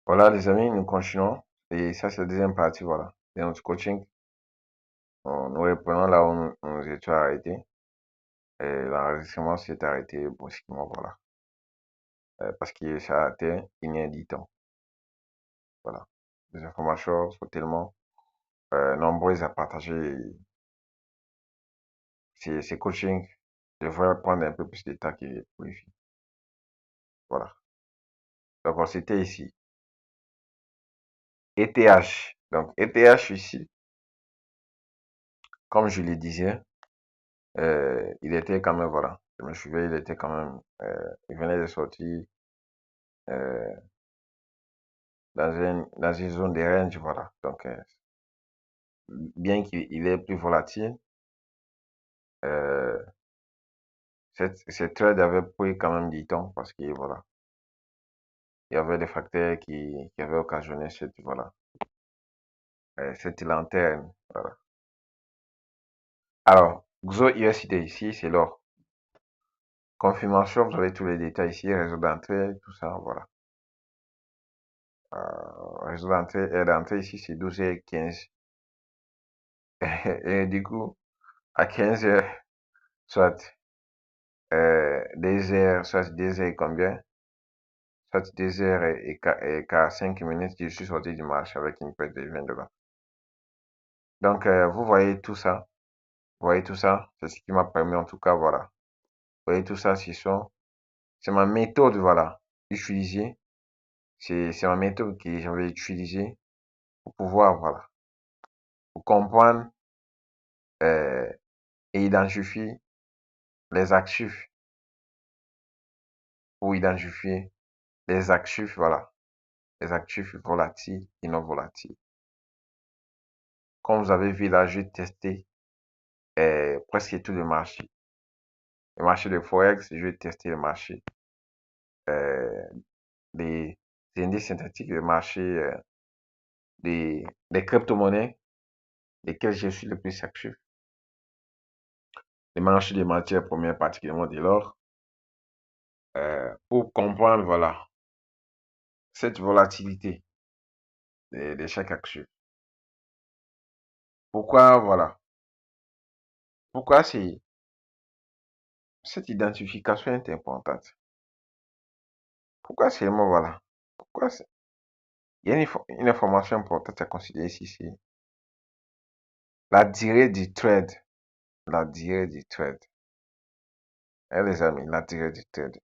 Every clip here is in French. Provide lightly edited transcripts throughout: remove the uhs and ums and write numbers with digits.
Voilà, les amis, nous continuons. Et ça, c'est la deuxième partie, voilà, de notre coaching. Nous reprenons là où nous étions arrêtés. Et l'enregistrement s'est arrêté brusquement, voilà. Parce que ça a atteint inédit temps. Voilà. Les informations sont tellement nombreuses à partager. Ces coachings devraient prendre un peu plus de temps que pour les filles. Voilà. Donc, on s'était ici. ETH. Donc, ETH ici, comme je le disais, il était quand même, voilà. Je me souviens, il était quand même, il venait de sortir euh, dans une zone de range, voilà. Donc, bien qu'il est plus volatile, euh, cette trade avait pris quand même du temps parce que, voilà, il y avait des facteurs qui avaient occasionné cette lanterne, voilà. Alors, XO USD ici, c'est leur confirmation, vous avez tous les détails ici, réseau d'entrée, tout ça, voilà. Réseau d'entrée, aire d'entrée ici, c'est 12h15. Et du coup, à 15h, soit 2h, soit 2h combien? Soit 2h et 45 minutes, je suis sorti du marché avec une perte de 20 dollars. Donc, vous voyez tout ça. Vous voyez tout ça. C'est ce qui m'a permis, en tout cas, voilà. Vous voyez tout ça, c'est ma méthode, voilà, utilisée. C'est ma méthode que j'avais utilisée pour pouvoir, voilà, pour comprendre euh, et identifier les actifs, pour identifier les actifs, voilà, les actifs volatiles et non volatiles. Comme vous avez vu là, j'ai testé presque tout le marché. Le marché de Forex, je vais tester le marché euh, des indices synthétiques, le marché des crypto-monnaies, lesquelles je suis le plus actif. Le marché des matières premières, particulièrement de l'or, pour comprendre, voilà, cette volatilité de chaque actif. Pourquoi, voilà, pourquoi cette identification est importante? Pourquoi seulement, voilà, pourquoi il y a une information importante à considérer ici, c'est la durée du trade. La durée du trade. Hein, les amis, la durée du trade.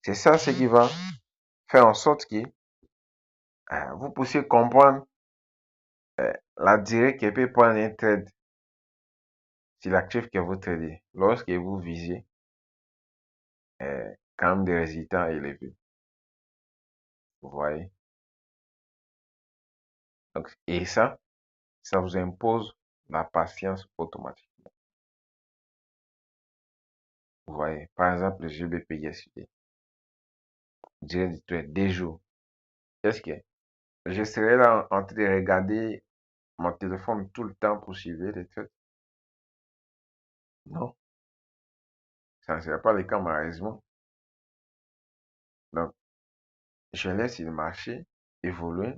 C'est ça ce qui va faire en sorte que vous puissiez comprendre la durée que peut prendre un trade sur l'actif que vous tradez lorsque vous visez quand même des résultats élevés. Vous voyez? Donc, et ça vous impose la patience automatique. Vous voyez? Par exemple, le GBP yesterday, durée du trade, des jours. Est-ce que je serai là en train de regarder mon téléphone tout le temps pour suivre les trades? Non, ça ne sera pas le cas malheureusement. Donc, je laisse le marché évoluer,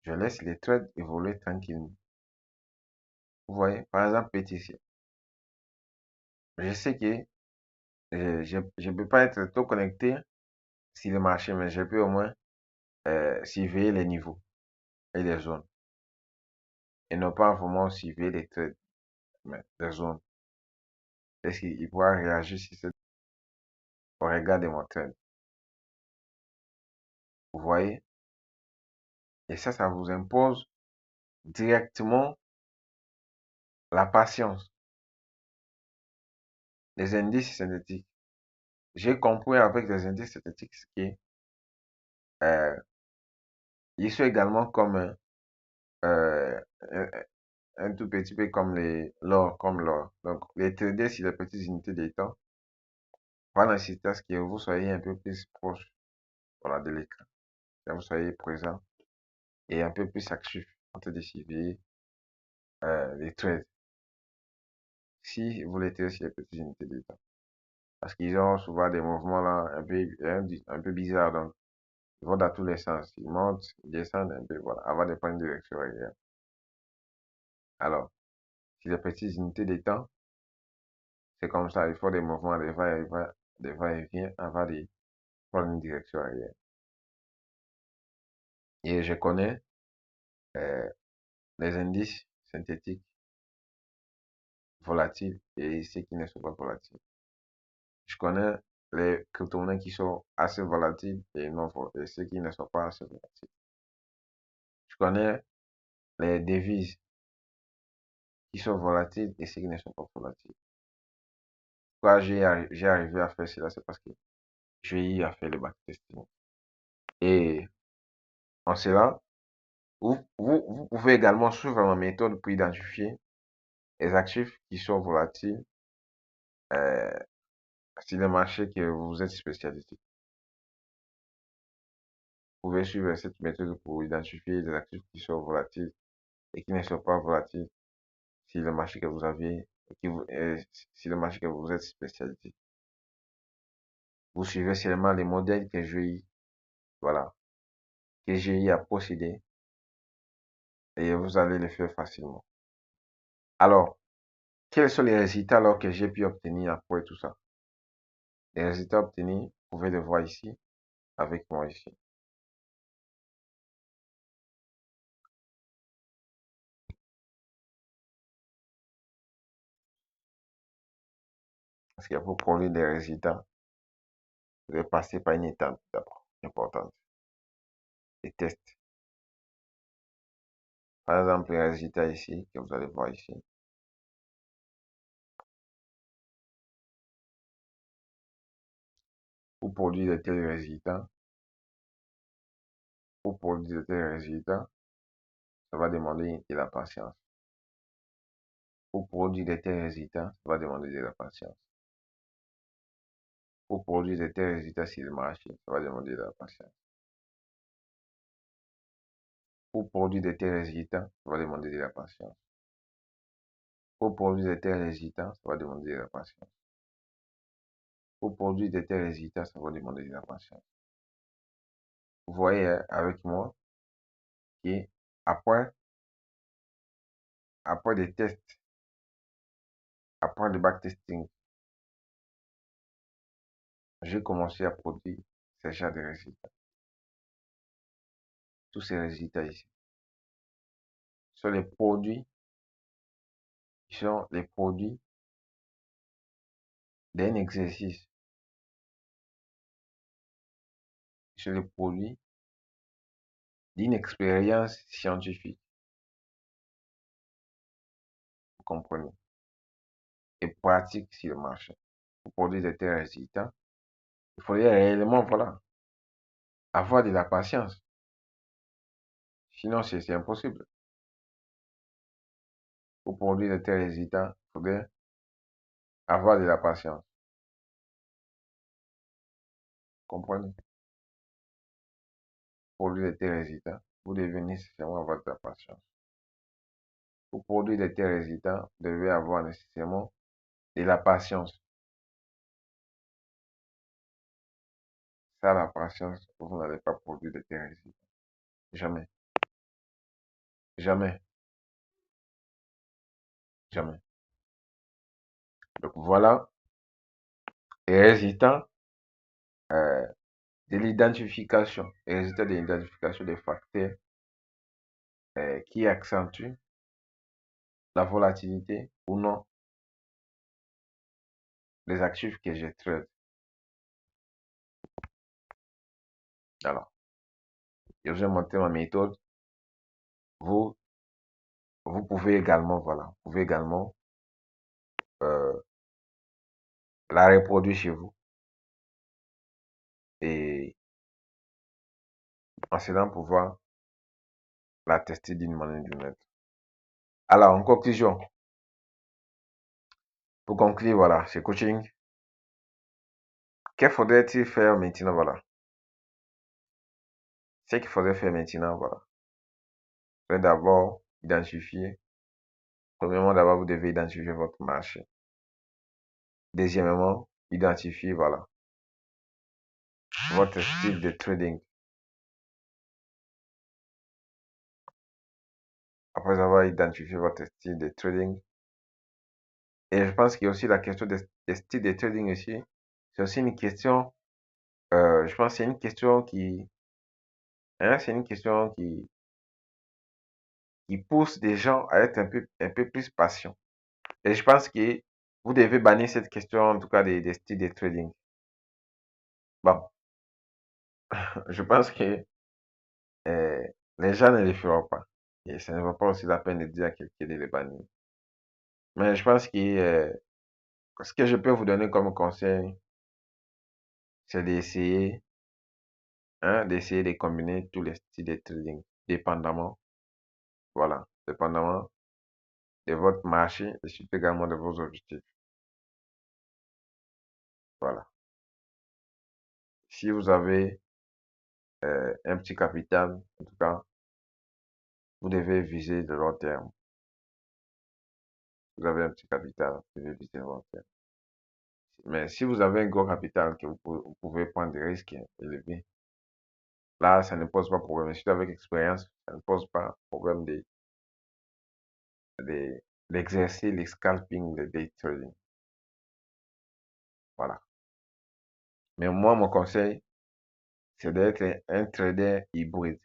je laisse les trades évoluer tranquillement. Vous voyez, par exemple, PTC. Je sais que je ne peux pas être trop connecté sur le marché, mais je peux au moins surveiller les niveaux et les zones. Et non pas vraiment surveiller les trades, mais les zones. Est-ce qu'il pourra réagir si c'est au regard de mon trade? Vous voyez? Et ça vous impose directement la patience. Les indices synthétiques. J'ai compris avec les indices synthétiques que euh, ils sont également comme euh, un, un tout petit peu comme l'or, comme l'or. Donc, les traders sur les petites unités de temps vont nécessiter à ce que vous soyez un peu plus proche, voilà, de l'écran, que vous soyez présent et un peu plus actif en train de suivre les trades. Si vous les tradez sur les petites unités de temps. Parce qu'ils ont souvent des mouvements là un peu bizarres. Donc, Ils vont dans tous les sens. Ils montent, ils descendent un peu, voilà, avant de prendre une direction réelle. Alors, si les petites unités de temps, c'est comme ça, il faut des mouvements de va-et-vient avant de prendre une direction réelle. Et je connais euh, les indices synthétiques volatiles et ceux qui ne sont pas volatiles. Je connais les crypto-monnaies qui sont assez volatiles et non et ceux qui ne sont pas assez volatiles. Je connais les devises qui sont volatiles et ceux qui ne sont pas volatiles. Pourquoi j'ai arrivé à faire cela, c'est parce que j'ai eu à faire le backtesting. Et en cela, vous pouvez également suivre ma méthode pour identifier les actifs qui sont volatiles euh, sur le marché que vous êtes spécialisé. Vous pouvez suivre cette méthode pour identifier les actifs qui sont volatiles et qui ne sont pas volatiles sur le marché que vous avez, sur le marché que vous êtes spécialisé. Vous suivez seulement les modèles que j'ai eu, voilà, que j'ai eu à posséder et vous allez le faire facilement. Alors, quels sont les résultats alors que j'ai pu obtenir après tout ça? Les résultats obtenus, vous pouvez les voir ici, avec moi ici. Parce qu'il pour produire des résultats, vous devez passer par une étape d'abord importante, les tests. Par exemple, les résultats ici, que vous allez voir ici. Pour produire de tels résultats, ça va demander de la patience. Pour produire de tels résultats, ça va demander de la patience. Pour produire de tels résultats sur le marché, ça va demander de la patience. Pour produire de tels résultats, ça va demander de la patience. Pour produire de tels résultats, ça va demander de la patience. Pour produire de tels résultats, ça va demander de la patience. Vous voyez avec moi qu'après après des tests, après le backtesting, j'ai commencé à produire ces genres de résultats. Tous ces résultats ici sont les produits d'un exercice, sont les produits d'une expérience scientifique, vous comprenez, et pratique sur le marché. Pour produire de tels résultats, il faudrait réellement, voilà, avoir de la patience. Sinon, c'est impossible. Pour produire de tels résultats, il faudrait avoir de la patience. Vous comprenez? Pour produire de tels résultats, vous devez nécessairement avoir de la patience. Pour produire de tels résultats, vous devez avoir nécessairement de la patience. Sans la patience, vous n'allez pas produire de tels résultats. Jamais. Jamais. Jamais. Donc voilà les résultats de l'identification. Les résultats de l'identification des facteurs qui accentuent la volatilité ou non des actifs que je traite. Alors, je vous ai montré ma méthode. Vous, vous pouvez également, voilà, vous pouvez également euh, la reproduire chez vous. Et en cela, pouvoir la tester d'une manière ou d'une autre. Alors, en conclusion, pour conclure, voilà, ce coaching, qu'il faudrait-il faire maintenant, voilà. Ce qu'il faudrait faire maintenant, voilà. C'est d'abord identifier. Premièrement, d'abord, vous devez identifier votre marché. Deuxièmement, identifier, voilà, votre style de trading. après avoir identifié votre style de trading. Et je pense qu'il y a aussi la question des styles de trading aussi. C'est aussi une question, je pense que c'est une question c'est une question qui pousse des gens à être un peu plus patients. Et je pense que vous devez bannir cette question, en tout cas des styles de trading. Bon, je pense que euh, les gens ne le feront pas. Et ça ne vaut pas aussi la peine de dire à quelqu'un de les bannir. Mais je pense que ce que je peux vous donner comme conseil, c'est d'essayer de combiner tous les styles de trading, dépendamment, voilà, dépendamment de votre marché et surtout également de vos objectifs. Voilà. Si vous avez un petit capital, en tout cas, vous devez viser le long terme. Vous avez un petit capital, vous devez viser le long terme. Mais si vous avez un gros capital que vous pouvez prendre des risques élevés, là, ça ne pose pas problème. Si vous avez l'expérience, ça ne pose pas problème d'exercer les scalping, le day trading. Voilà. Mais moi, mon conseil, c'est d'être un trader hybride.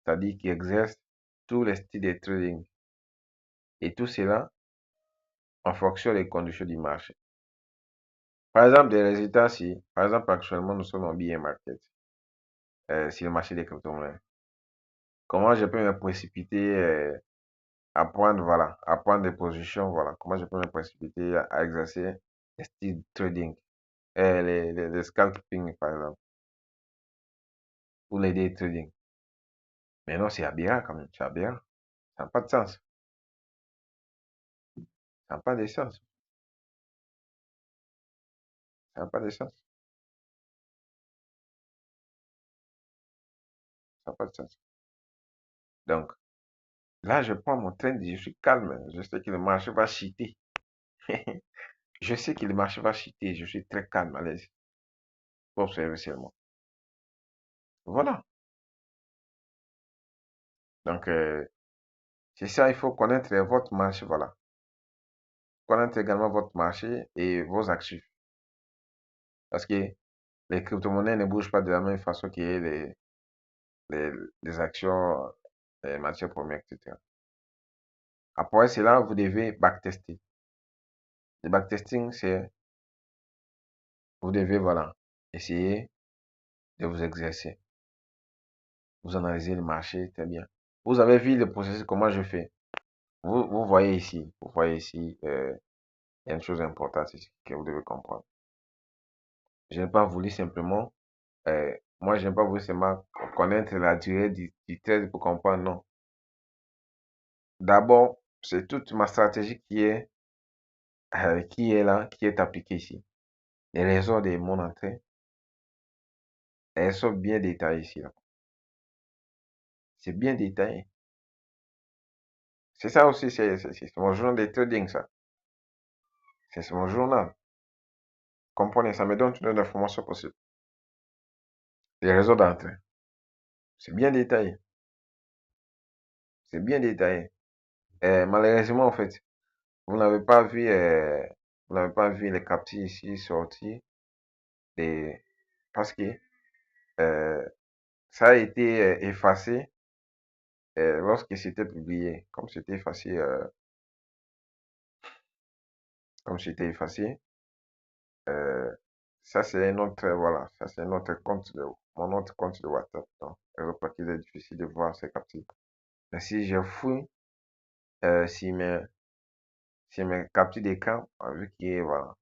C'est-à-dire qui exerce tous les styles de trading. Et tout cela en fonction des conditions du marché. Par exemple, des résultats, si, par exemple, actuellement, nous sommes en bear market, sur le marché des crypto-monnaies. Comment je peux me précipiter à prendre, voilà, à prendre des positions, voilà. Comment je peux me précipiter à exercer les styles trading, les scalping, par exemple, ou les day trading. Mais non, c'est aberrant quand même, c'est aberrant. Ça n'a pas de sens. Ça n'a pas de sens. Ça n'a pas de sens. Ça n'a pas de sens. Donc, là, je prends mon train, je suis calme. Je sais que le marché va chuter. Je sais que le marché va chuter. Je suis très calme, à l'aise. Pour observer seulement. Voilà. Donc, c'est ça, il faut connaître votre marché. Voilà. Connaître également votre marché et vos actifs. Parce que les crypto-monnaies ne bougent pas de la même façon que les, les actions, les matières premières, etc. Après cela, vous devez backtester. Le backtesting, c'est, vous devez, voilà, essayer de vous exercer. Vous analysez le marché, très bien. Vous avez vu le processus, comment je fais. Vous voyez ici, il y a une chose importante ici que vous devez comprendre. Je n'ai pas voulu simplement, moi, je n'ai pas voulu seulement connaître la durée du trade pour comprendre, non. D'abord, c'est toute ma stratégie qui est là, qui est appliquée ici. Les raisons de mon entrée, elles sont bien détaillées ici, là. C'est bien détaillé. C'est ça aussi, c'est mon journal de trading, ça. C'est mon journal. Comprenez, ça me donne toutes les informations possibles. Les raisons d'entrée. C'est bien détaillé. C'est bien détaillé. Malheureusement, en fait, vous n'avez pas vu, vous n'avez pas vu les captures ici sortir et parce que euh, ça a été effacé lorsque c'était publié. Comme c'était effacé, euh, ça c'est un autre, voilà, ça c'est un autre compte mon autre compte de WhatsApp. Donc, je crois qu'il est difficile de voir ces captures. Mais si je fouille, si mes captures d'écran, vu que voilà,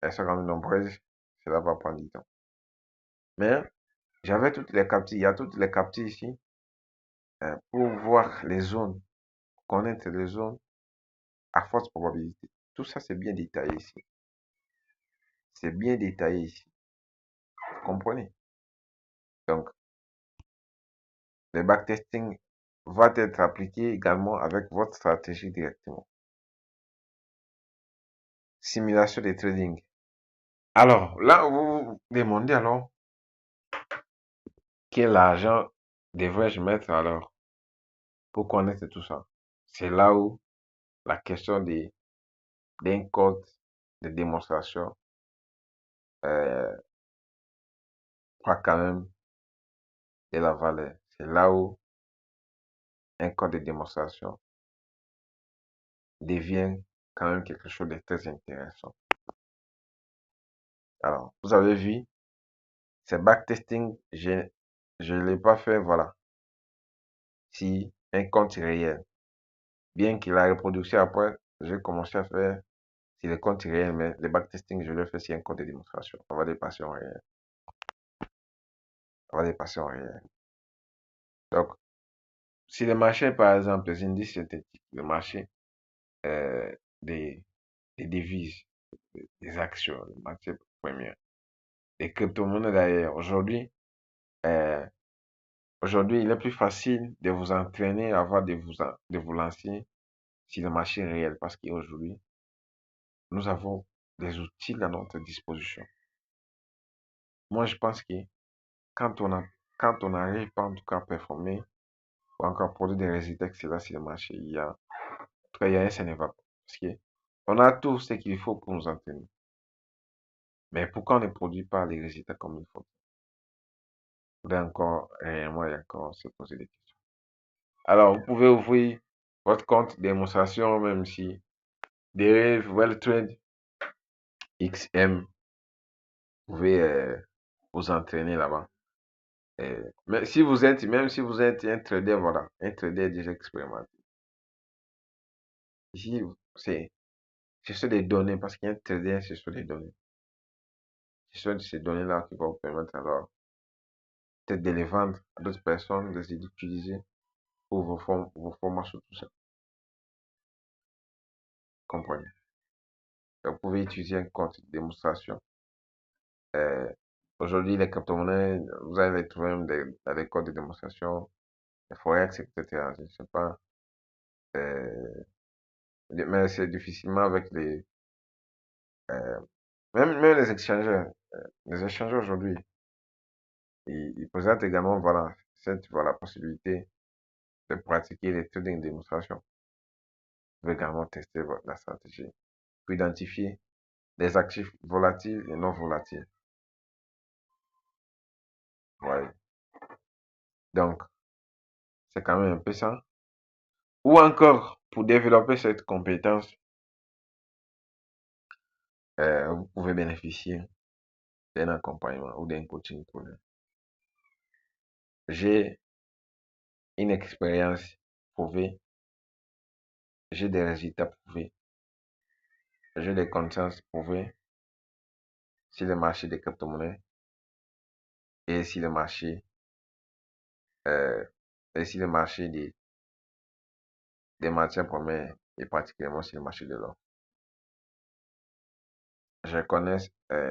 elles sont quand même nombreuses, cela va prendre du temps. Mais j'avais toutes les captures, il y a toutes les captures ici pour voir les zones, connaître les zones à forte probabilité. Tout ça, c'est bien détaillé ici. C'est bien détaillé ici. Vous comprenez? Donc, le backtesting va être appliqué également avec votre stratégie directement. Simulation de trading. Alors, là, vous vous demandez alors quel argent devrais-je mettre alors pour connaître tout ça? C'est là où la question d'un code de démonstration euh, prend quand même de la valeur. C'est là où un code de démonstration devient quand même quelque chose de très intéressant. Alors, vous avez vu, c'est backtesting, je ne l'ai pas fait, voilà, si un compte réel. Bien que la reproduction après, j'ai commencé à faire si le compte réel, mais le backtesting, je le fais si un compte de démonstration. On va dépasser en réel. On va dépasser en réel. Donc, si le marché, par exemple, les indices synthétiques, le marché euh, des, des devises, des actions, le marché premier, des crypto-monnaies d'ailleurs, euh, aujourd'hui, il est plus facile de vous entraîner avant de vous lancer sur le marché réel parce qu'aujourd'hui, nous avons des outils à notre disposition. Moi, je pense que quand on a, quand on n'arrive pas en tout cas à performer ou encore produire des résultats excellents sur le marché, en tout cas, il y a un ça ne va pas. Parce que on a tout ce qu'il faut pour nous entraîner. Mais pourquoi on ne produit pas les résultats comme il faut? Il faudrait encore, réellement, et encore se poser des questions. Alors, vous pouvez ouvrir votre compte démonstration, même si Derive, Welltrade, XM, vous pouvez vous entraîner là-bas. Mais si vous êtes, même si vous êtes un trader, voilà, un trader déjà expérimenté. Ici, c'est sur des données, parce qu'un trader, c'est sur des données. C'est sur ces données-là qui vont vous permettre alors peut-être de les vendre à d'autres personnes, de les utiliser pour vos formations, tout ça. Comprenez? Donc, vous pouvez utiliser un compte de démonstration. Euh, Aujourd'hui, les crypto-monnaies, vous allez les trouver même dans des codes de démonstration, les forex, etc. Je ne sais pas. Euh, mais c'est difficilement avec euh, même les échangeurs. Les échangeurs aujourd'hui, ils présentent également, voilà, cette, voilà, possibilité de pratiquer les trading de démonstration. Vous pouvez également tester la stratégie pour identifier des actifs volatiles et non volatiles. Ouais. Donc, c'est quand même un peu ça. Ou encore, pour développer cette compétence, vous pouvez bénéficier d'un accompagnement ou d'un coaching privé. J'ai une expérience prouvée, j'ai des résultats prouvés, j'ai des connaissances prouvées sur le marché des crypto-monnaies et sur le marché, euh, des matières premières et particulièrement sur le marché de l'or. Je connais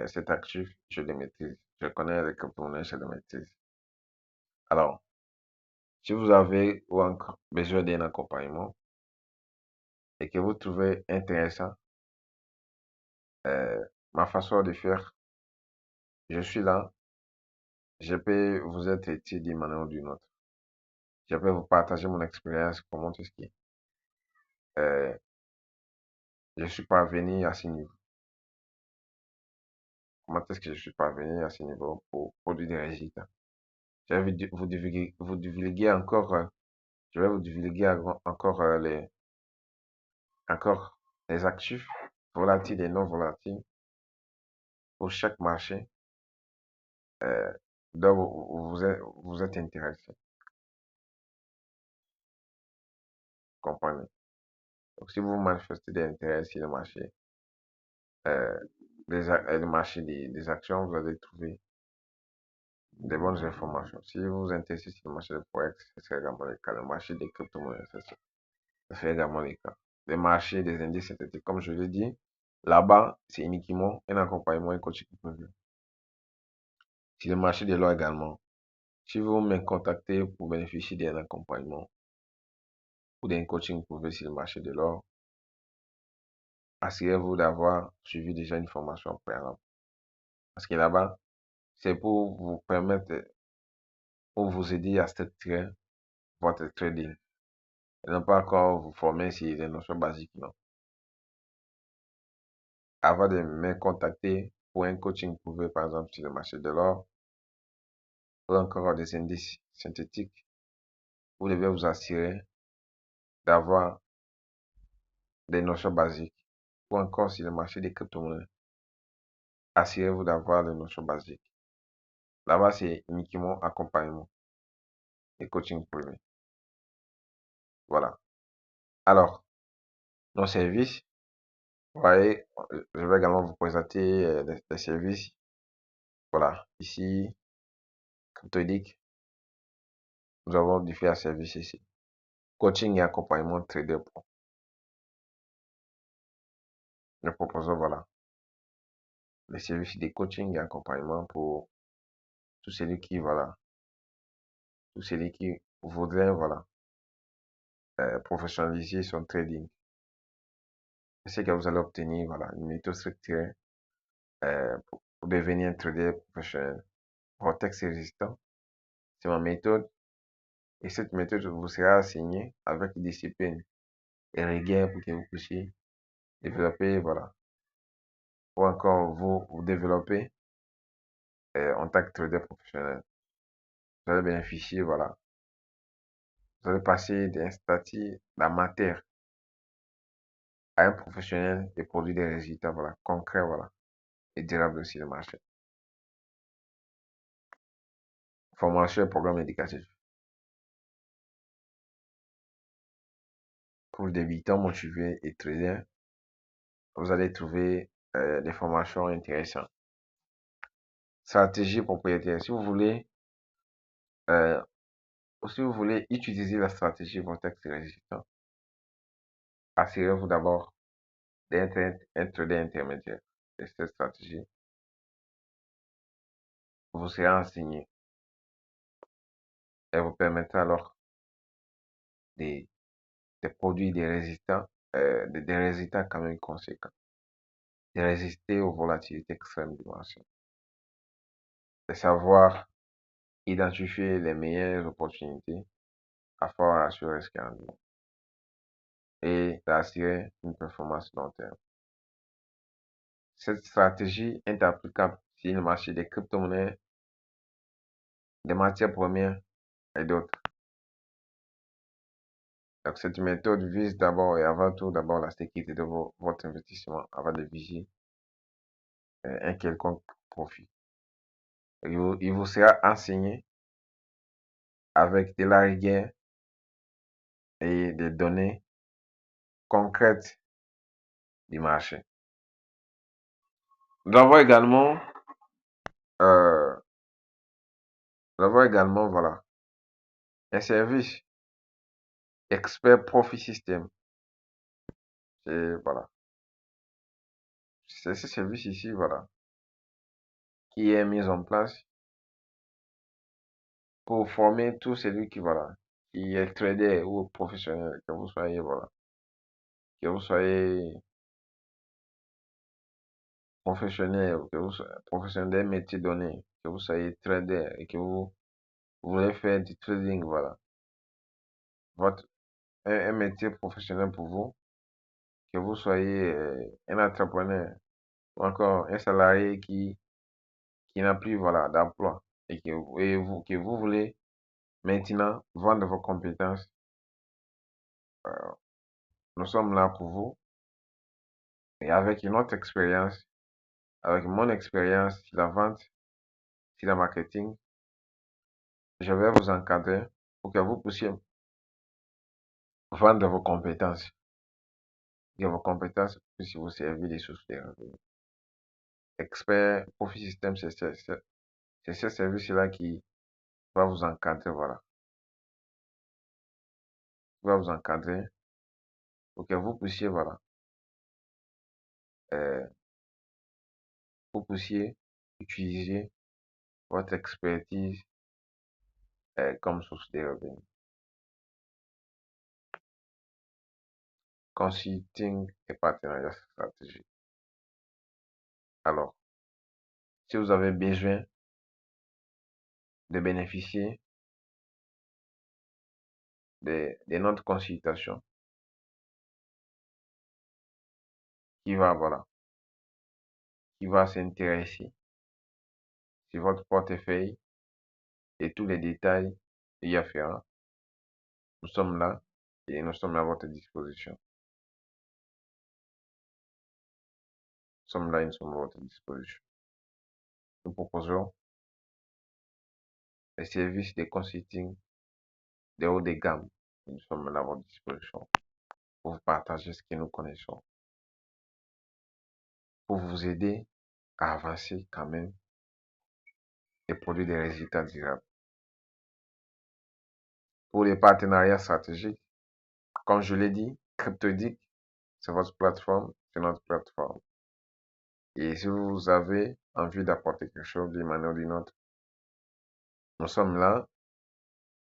cet actif, je le maîtrise. Je connais les crypto-monnaies, je le maîtrise. Alors, si vous avez ou encore besoin d'un accompagnement et que vous trouvez intéressant ma façon de faire, je suis là. Je peux vous être utile d'une manière ou d'une autre. Je peux vous partager mon expérience, comment tout ce qui je suis parvenu à ce niveau. Comment est-ce que je suis parvenu à ce niveau pour produire des résultats. Je vais vous divulguer encore, je vais vous divulguer encore encore les actifs volatiles et non volatiles pour chaque marché euh, dont vous êtes intéressé. Comprenez? Donc, si vous manifestez des intérêts sur le marché, euh, le marché des actions, vous allez trouver des bonnes informations. Si vous vous intéressez sur le marché de Forex, c'est également le cas. Le marché des crypto-monnaies, c'est également le cas. Le marché des indices synthétiques, comme je l'ai dit, là-bas, c'est uniquement un accompagnement et coaching privé. Sur le marché de l'or également, si vous me contactez pour bénéficier d'un accompagnement ou d'un coaching privé sur le marché de l'or, assurez-vous d'avoir suivi déjà une formation préalable. Parce que là-bas, c'est pour vous permettre pour vous aider à structurer votre trading. Et non pas encore vous former sur les notions basiques, non. Avant de me contacter pour un coaching, vous pouvez par exemple sur le marché de l'or ou encore des indices synthétiques, vous devez vous assurer d'avoir des notions basiques. Ou encore sur le marché des crypto-monnaies, assurez-vous d'avoir des notions basiques. Là-bas, c'est uniquement accompagnement et coaching privé. Voilà. Alors, nos services, vous voyez, je vais également vous présenter les services. Voilà. Ici, CryptoEdic, nous avons différents services ici. Coaching et accompagnement Trader Pro. Nous proposons, voilà, les services de coaching et accompagnement pour tous celui qui, voilà, tous celui qui voudrait, voilà, professionnaliser son trading. C'est que vous allez obtenir, voilà, une méthode structurée pour devenir un trader professionnel. Votre texte est résistant, c'est ma méthode. Et cette méthode vous sera enseignée avec discipline et rigueur pour que vous puissiez développer, voilà, ou encore vous développer en tant que trader professionnel. Vous allez bénéficier, voilà, vous allez passer d'un statut d'amateur à un professionnel et produire des résultats, voilà, concrets, voilà, et durables aussi le marché. Formation et programme éducatif. Pour les débutants motivés et traders, vous allez trouver des formations intéressantes. Stratégie propriétaire. Euh, Si vous voulez utiliser la stratégie Vortex résistant, assurez-vous d'abord d'être un trader intermédiaire. Et cette stratégie vous sera enseignée et vous permettra alors de, de produire des résultats, des résultats quand même conséquents, de résister aux volatilités extrêmes du marché, de savoir identifier les meilleures opportunités à fort ratio risque et d'assurer une performance long terme. Cette stratégie est applicable sur le marché des crypto-monnaies, des matières premières et d'autres. Donc, cette méthode vise d'abord et avant tout d'abord la sécurité de votre investissement avant de viser un quelconque profit. Il vous sera enseigné avec de la rigueur et des données concrètes du marché. Nous avons également, euh, voilà, un service expert profit système. Et voilà, c'est ce service ici, voilà, qui est mis en place pour former tout celui qui, voilà, qui est trader ou professionnel, que vous soyez, voilà, que vous soyez professionnel, que vous soyez professionnel d'un métier donné, que vous soyez trader et que vous voulez faire du trading, voilà. Un métier professionnel pour vous, que vous soyez un entrepreneur ou encore un salarié qui n'a plus, voilà, d'emploi que vous voulez maintenant vendre vos compétences. euh, Nous sommes là pour vous et avec une autre expérience, avec mon expérience sur la vente, sur le marketing, je vais vous encadrer pour que vous puissiez vendre vos compétences, que vos compétences puissent vous servir des sources de revenus. Expert Profit System, c'est ce service-là qui va vous encadrer, voilà, qui va vous encadrer pour que vous puissiez, voilà, euh, vous puissiez utiliser votre expertise comme source de revenus. Consulting et partenariat stratégique. Alors, si vous avez besoin de bénéficier de notre consultation qui va, voilà, qui va s'intéresser sur votre portefeuille et tous les détails y afférents. Nous sommes là et nous sommes à votre disposition. Nous sommes là et nous sommes à votre disposition. Nous proposons les services de consulting de haut de gamme. Nous sommes là à votre disposition pour vous partager ce que nous connaissons, pour vous aider à avancer quand même et produire des résultats durables. Pour les partenariats stratégiques, comme je l'ai dit, CryptoDic, c'est votre plateforme, c'est notre plateforme. Et si vous avez envie d'apporter quelque chose d'une manière ou d'une autre, nous sommes là.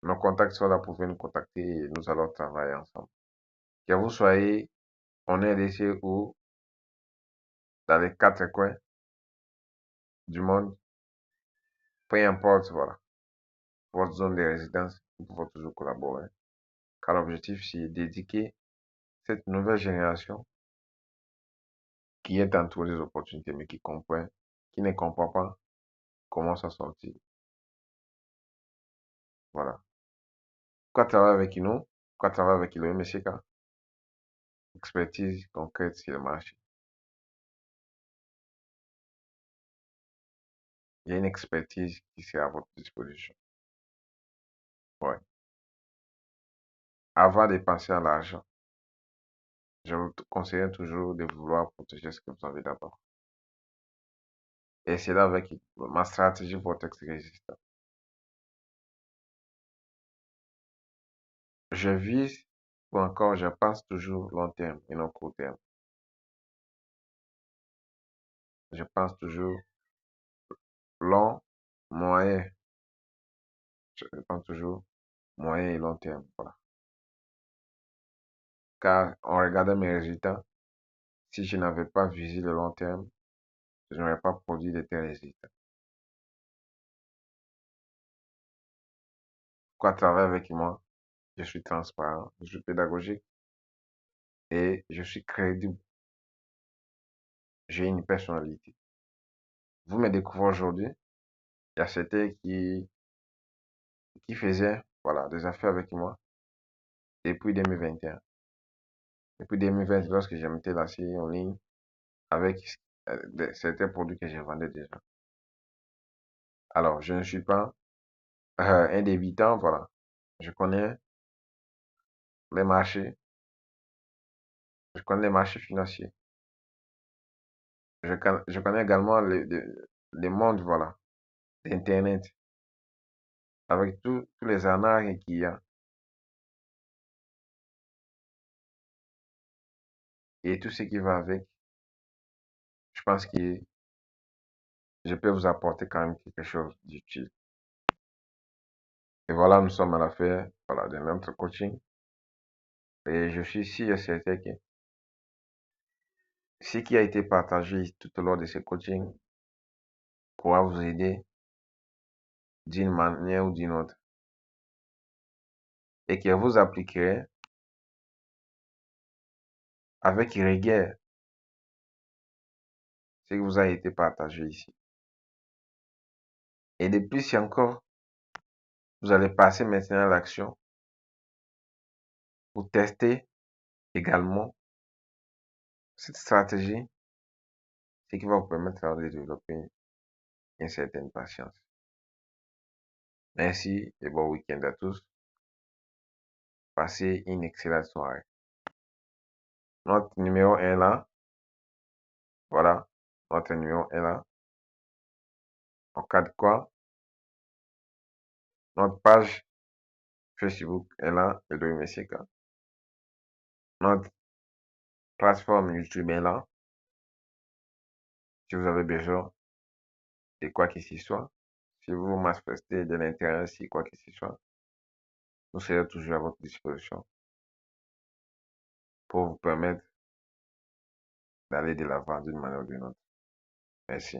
Nos contacts sont là pour venir nous contacter et nous allons travailler ensemble. Que vous soyez en RDC ou dans les 4 coins du monde, peu importe, voilà, votre zone de résidence, nous pouvons toujours collaborer. Car l'objectif, c'est d'éduquer cette nouvelle génération qui est entourée des opportunités, mais qui ne comprend pas comment s'en sortir. Voilà. Quoi travailler avec nous? Quoi travailler avec le MSK? Expertise concrète sur le marché. Il y a une expertise qui sera à votre disposition. Ouais. Avant de penser à l'argent, je vous conseille toujours de vouloir protéger ce que vous avez d'abord. Et c'est là avec ma stratégie Vortex Résistant. Je vise ou encore je pense toujours long terme et non court terme. Je pense toujours long, moyen. Je pense toujours moyen et long terme. Voilà. Car en regardant mes résultats, si je n'avais pas visé le long terme, je n'aurais pas produit de tels résultats. Pourquoi travailler avec moi? Je suis transparent, je suis pédagogique et je suis crédible. J'ai une personnalité. Vous me découvrez aujourd'hui. Il y a certains qui faisaient voilà, des affaires avec moi depuis 2021. Depuis 2020, lorsque je m'étais lancé en ligne avec certains produits que je vendais déjà. Alors, je ne suis pas un débutant, voilà. Je connais les marchés, je connais les marchés financiers. Je connais également les mondes, voilà, d'Internet, avec tous les arnaques qu'il y a. Et tout ce qui va avec, je pense que je peux vous apporter quand même quelque chose d'utile. Et voilà, nous sommes à la fin voilà, de notre coaching. Et je suis sûr et certain que ce qui a été partagé tout au long de ce coaching pourra vous aider d'une manière ou d'une autre. Et que vous appliquerez avec rigueur ce qui vous a été partagé ici. Et de plus encore, vous allez passer maintenant à l'action pour tester également cette stratégie, ce qui va vous permettre de développer une certaine patience. Merci et bon week-end à tous. Passez une excellente soirée. Notre numéro est là. Voilà, notre numéro est là. En cas de quoi, notre page Facebook est là, Elohim MSK. Notre plateforme YouTube est là. Si vous avez besoin de quoi que ce soit, si vous manifestez de l'intérêt sur quoi que ce soit, nous serons toujours à votre disposition pour vous permettre d'aller de l'avant d'une manière ou d'une autre. Merci.